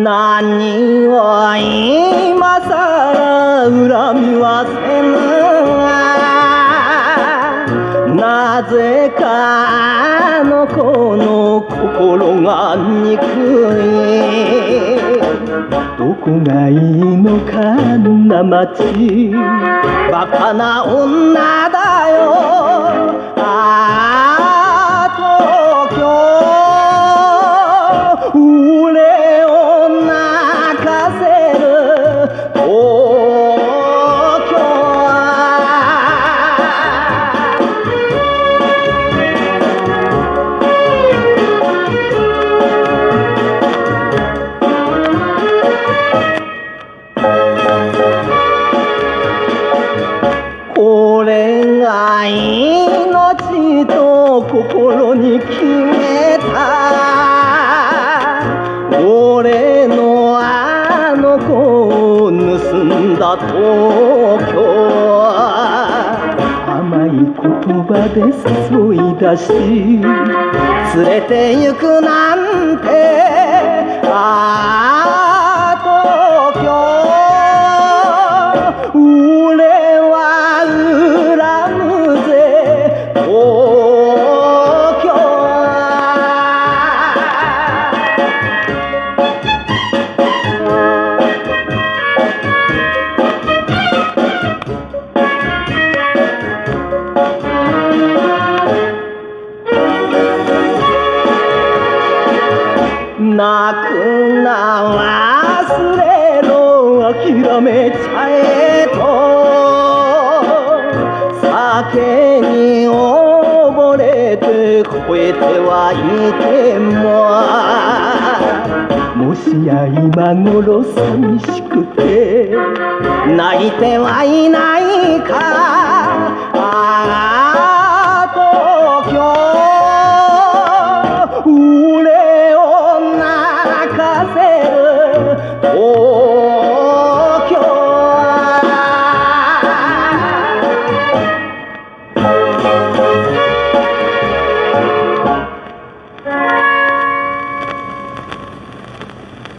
何を今さら恨みはせぬが、なぜかあの子の心が憎い。どこがいいのかあんな街、バカな女だよ。ああ東京、俺を泣かせる東京は。これが命と心に決めた俺のあの子を盗んだ東京。甘い言葉で誘い出し連れて行くなんて、ああ東京、俺は恨むぜ東京。泣くな忘れろ諦めちゃえと、酒に溺れて吠えてはいても、もしや今頃寂しくて泣いてはいないか。ああ東京、俺を泣かせる東